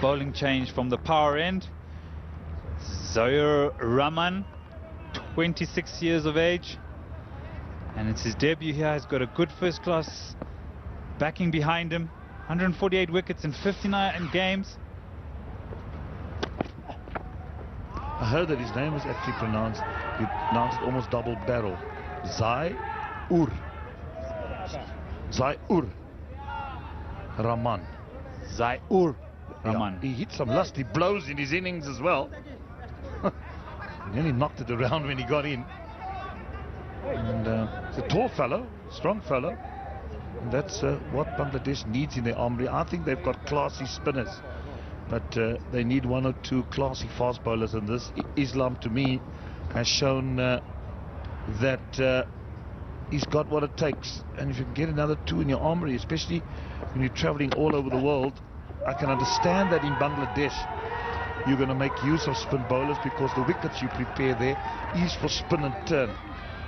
Bowling change from the power end. Zaire Rahman, 26 years of age. And it's his debut here. He's got a good first class backing behind him. 148 wickets in 59 games. I heard that his name is actually pronounced, you pronounce it almost double barrel. Zaire Rahman. Zaire Rahman. Yeah, he hit some lusty blows in his innings as well. He nearly knocked it around when he got in. And he's a tall fellow, strong fellow. And that's what Bangladesh needs in their armory. I think they've got classy spinners, but they need one or two classy fast bowlers. And this Islam, to me, has shown that he's got what it takes. And if you can get another two in your armory, especially when you're traveling all over the world, I can understand that in Bangladesh you're going to make use of spin bowlers because the wickets you prepare there is for spin and turn.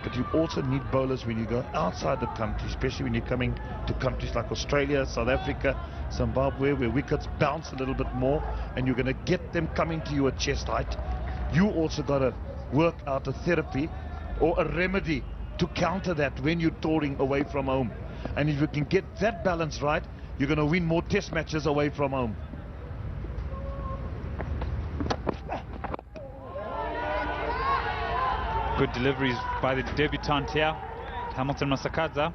But you also need bowlers when you go outside the country, especially when you're coming to countries like Australia, South Africa, Zimbabwe, where wickets bounce a little bit more, and you're going to get them coming to you at chest height. You also got to work out a therapy or a remedy to counter that when you're touring away from home. And if you can get that balance right, you're going to win more test matches away from home. Good deliveries by the debutant here, Hamilton Masakadza.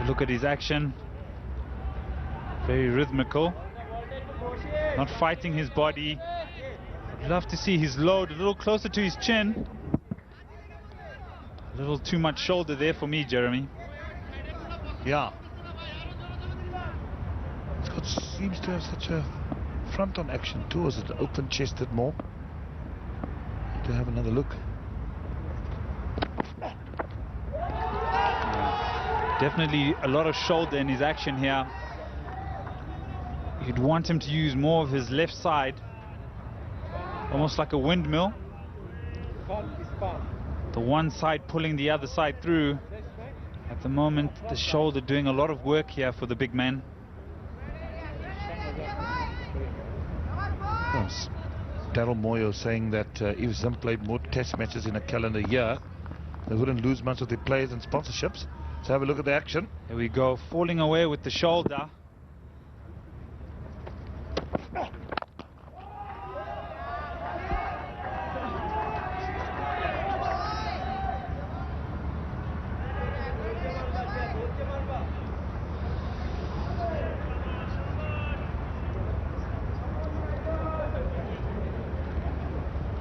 Look at his action. Very rhythmical. Not fighting his body. I'd love to see his load a little closer to his chin. A little too much shoulder there for me, Jeremy. Yeah. It seems to have such a front-on action too. Is it open-chested more? To have another look. Definitely a lot of shoulder in his action here. You'd want him to use more of his left side, almost like a windmill. The one side pulling the other side through. At the moment, the shoulder doing a lot of work here for the big man. Yes. Daryl Moyo saying that if Zim played more test matches in a calendar year, they wouldn't lose much of their players and sponsorships. So have a look at the action. Here we go, falling away with the shoulder.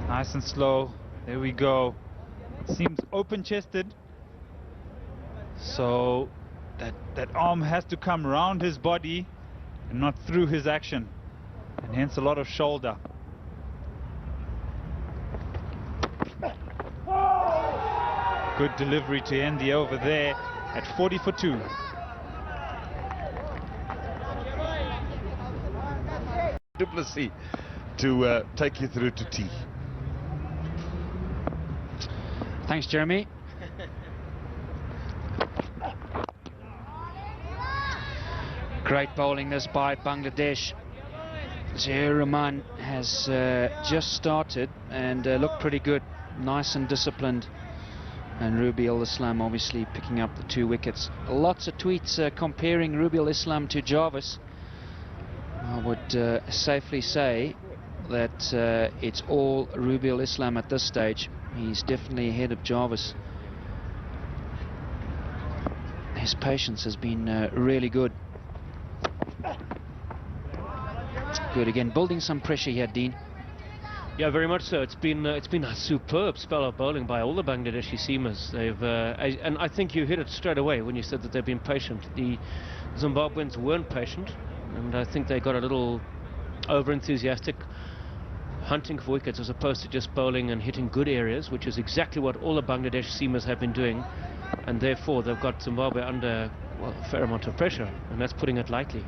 Nice and slow. There we go. Seems open-chested. So that arm has to come around his body and not through his action. And hence a lot of shoulder. Good delivery to end the over there at 40 for 2. du Plessis to take you through to tea. Thanks, Jeremy. Great bowling this by Bangladesh. Zaire Rahman has just started and looked pretty good, nice and disciplined. And Ruby Al-Islam obviously picking up the 2 wickets. Lots of tweets comparing Ruby Al-Islam to Jarvis. I would safely say that it's all Ruby Al-Islam at this stage. He's definitely ahead of Jarvis. His patience has been really good. Good again, building some pressure here, Dean. Yeah, very much so. It's been a superb spell of bowling by all the Bangladeshi seamers. They've and I think you hit it straight away when you said that they've been patient. The Zimbabweans weren't patient, and I think they got a little over-enthusiastic, hunting for wickets as opposed to just bowling and hitting good areas, which is exactly what all the Bangladesh seamers have been doing, and therefore they've got Zimbabwe under, well, a fair amount of pressure, and that's putting it lightly.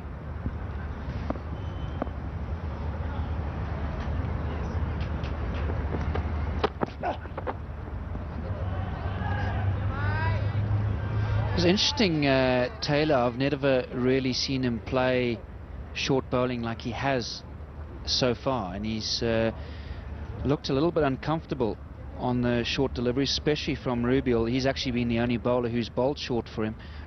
It's interesting, Taylor. I've never really seen him play short bowling like he has so far, and he's looked a little bit uncomfortable on the short delivery, especially from Rubiel. He's actually been the only bowler who's bowled short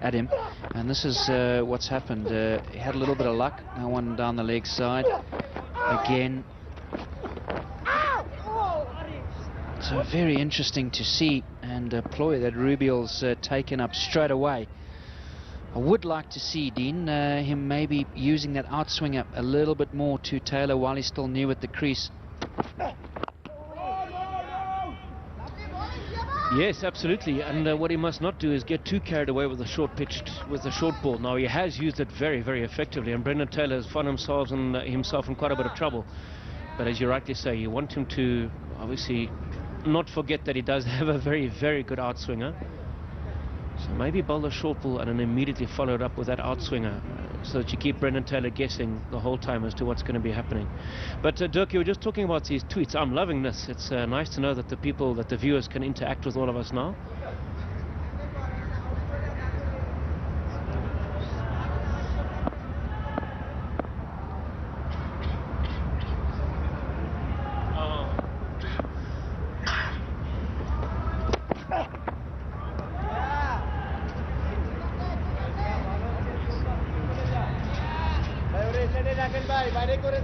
at him, and this is what's happened. He had a little bit of luck, no one down the leg side again. So very interesting to see and a ploy that Rubiel's taken up straight away. I would like to see, Dean, him maybe using that outswinger a little bit more to Taylor while he's still new at the crease. Yes, absolutely, and what he must not do is get too carried away with the short pitch, with the short ball. Now, he has used it very, very effectively, and Brendan Taylor has found himself in quite a bit of trouble. But as you rightly say, you want him to obviously not forget that he does have a very, very good outswinger. So maybe bowl the short ball and then immediately follow it up with that outswinger, so that you keep Brendan Taylor guessing the whole time as to what's going to be happening. But Dirk, you were just talking about these tweets. I'm loving this. It's nice to know that the viewers can interact with all of us now.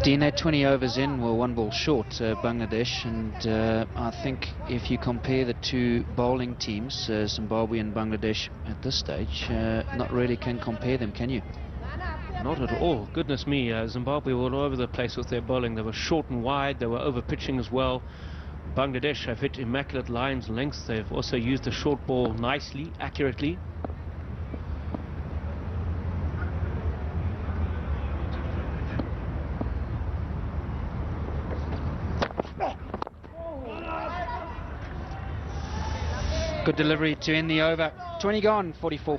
Dino, 20 overs in, were 1 ball short, Bangladesh, and I think if you compare the two bowling teams, Zimbabwe and Bangladesh at this stage, not really can compare them, can you? Not at all. Goodness me, Zimbabwe were all over the place with their bowling. They were short and wide, they were over pitching as well. Bangladesh have hit immaculate lines, lengths. They've also used the short ball nicely, accurately. Good delivery to end the over. 20 gone, 44.